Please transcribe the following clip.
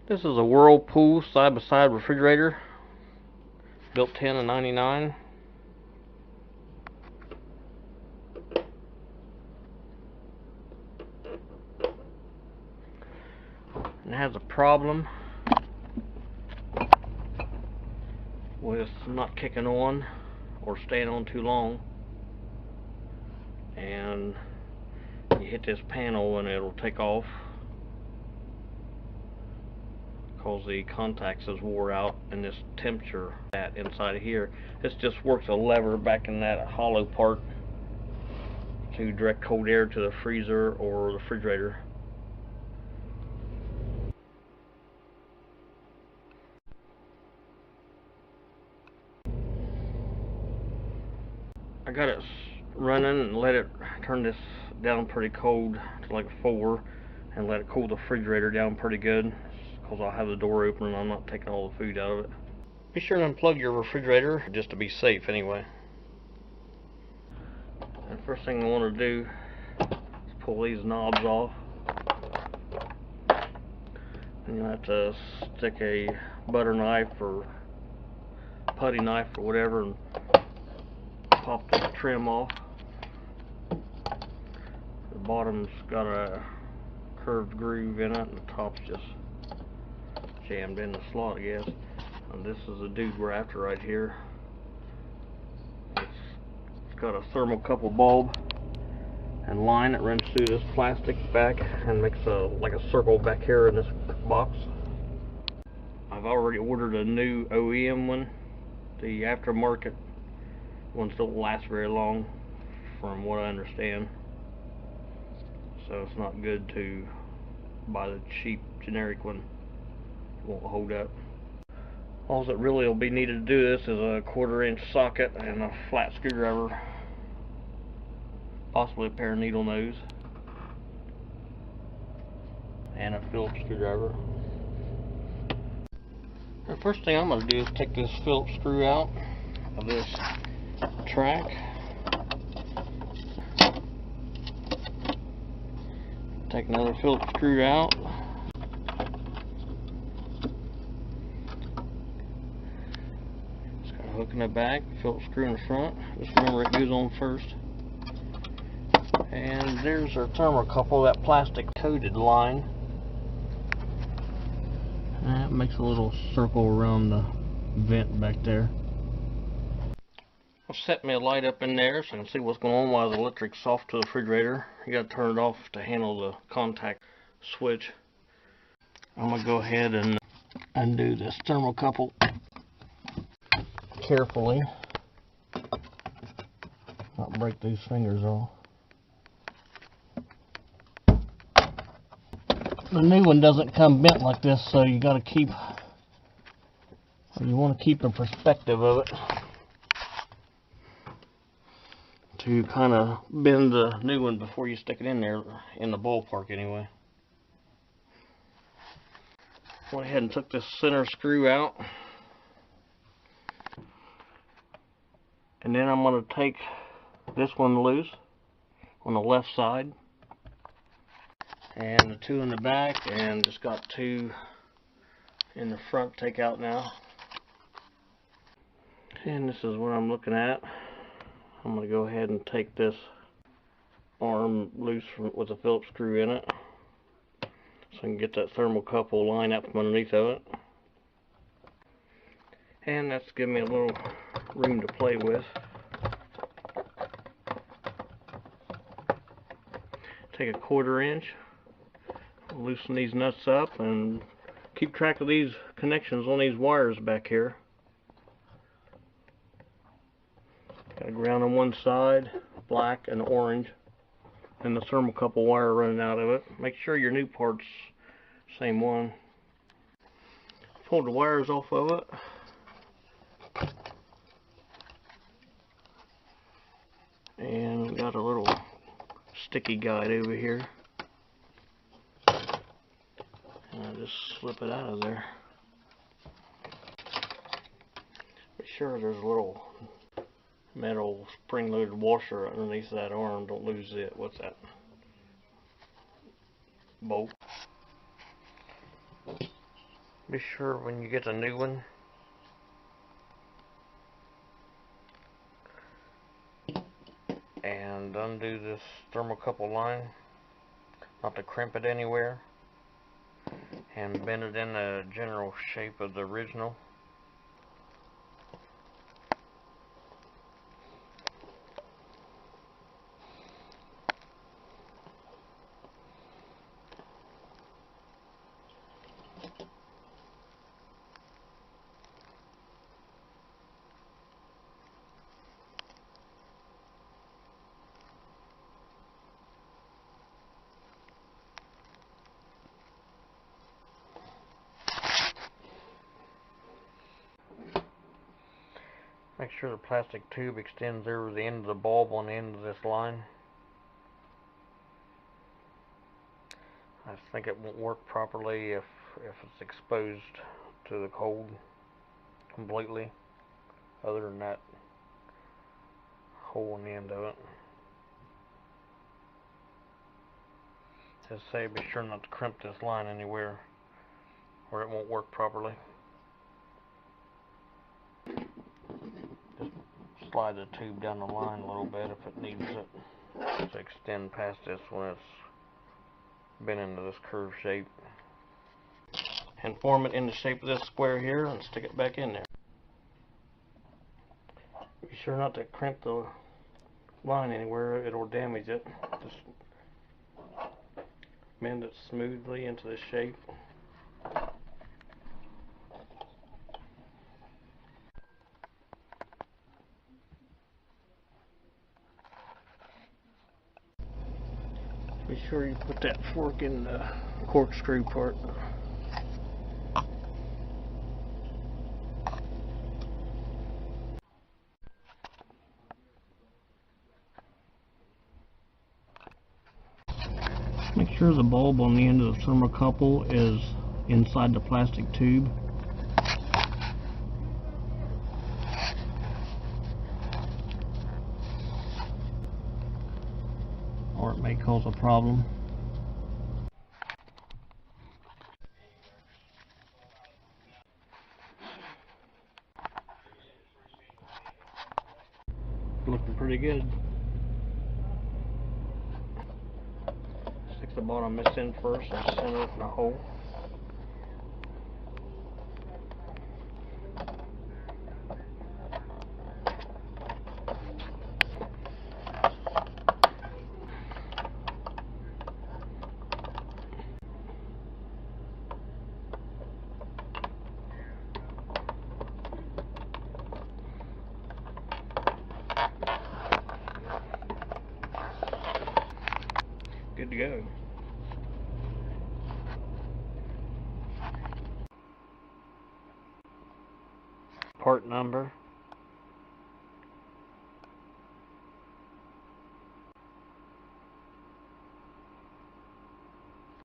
This is a Whirlpool side-by-side refrigerator, built 10 of 99. And it has a problem with not kicking on or staying on too long. And you hit this panel and it'll take off because the contacts is wore out, and this temperature that inside of here, this just works a lever back in that hollow part to direct cold air to the freezer or the refrigerator. I got it running and let it turn this down pretty cold to like 4 and let it cool the refrigerator down pretty good, because I'll have the door open and I'm not taking all the food out of it. Be sure to unplug your refrigerator just to be safe anyway. And first thing I want to do is pull these knobs off. And you'll have to stick a butter knife or putty knife or whatever and pop the trim off. The bottom's got a curved groove in it and the top's just jammed in the slot, I guess. And this is the dude we're after right here. It's got a thermocouple bulb and line that runs through this plastic back and makes like a circle back here in this box. I've already ordered a new OEM one. The aftermarket ones don't last very long, from what I understand. So it's not good to buy the cheap generic one. It won't hold up. All that really will be needed to do this is a 1/4-inch socket and a flat screwdriver, possibly a pair of needle nose, and a Phillips screwdriver. The first thing I'm going to do is take this Phillips screw out of this track. Take another Phillips screw out. Just got a hook in the back, Phillips screw in the front. Just remember it goes on first. And there's our thermocouple, that plastic coated line. And it makes a little circle around the vent back there. I'll set me a light up in there so I can see what's going on while the electric's off to the refrigerator. You gotta turn it off to handle the contact switch. I'm gonna go ahead and undo this thermocouple carefully, not break these fingers off. The new one doesn't come bent like this, so you gotta keep, you want to keep a perspective of it to kind of bend the new one before you stick it in there, in the ballpark anyway. Went ahead and took this center screw out, and then I'm going to take this one loose on the left side, and the two in the back, and just got 2 in the front to take out now. And this is what I'm looking at. I'm going to go ahead and take this arm loose with a Phillips screw in it, so I can get that thermocouple line out from underneath of it. And that's giving me a little room to play with. Take a 1/4 inch, loosen these nuts up, and keep track of these connections on these wires back here. Got a ground on one side, black and orange, and the thermocouple wire running out of it. Make sure your new part's same one. Pull the wires off of it. And we got a little sticky guide over here. And I just slip it out of there. Be sure there's a little metal spring-loaded washer underneath that arm. Don't lose it. What's that? Bolt. Be sure when you get a new one, and undo this thermocouple line, not to crimp it anywhere, and bend it in the general shape of the original. Make sure the plastic tube extends over the end of the bulb on the end of this line. I think it won't work properly if it's exposed to the cold completely, other than that hole in the end of it. Just say be sure not to crimp this line anywhere or it won't work properly. Just slide the tube down the line a little bit if it needs it to extend past this when it's been into this curved shape. And form it in the shape of this square here and stick it back in there. Be sure not to crimp the line anywhere, it'll damage it. Just bend it smoothly into the shape. Be sure you put that fork in the corkscrew part. Make sure the bulb on the end of the thermocouple is inside the plastic tube. Or it may cause a problem. Looking pretty good. Stick the bottom of this in first and center it in a hole. Good to go. Part number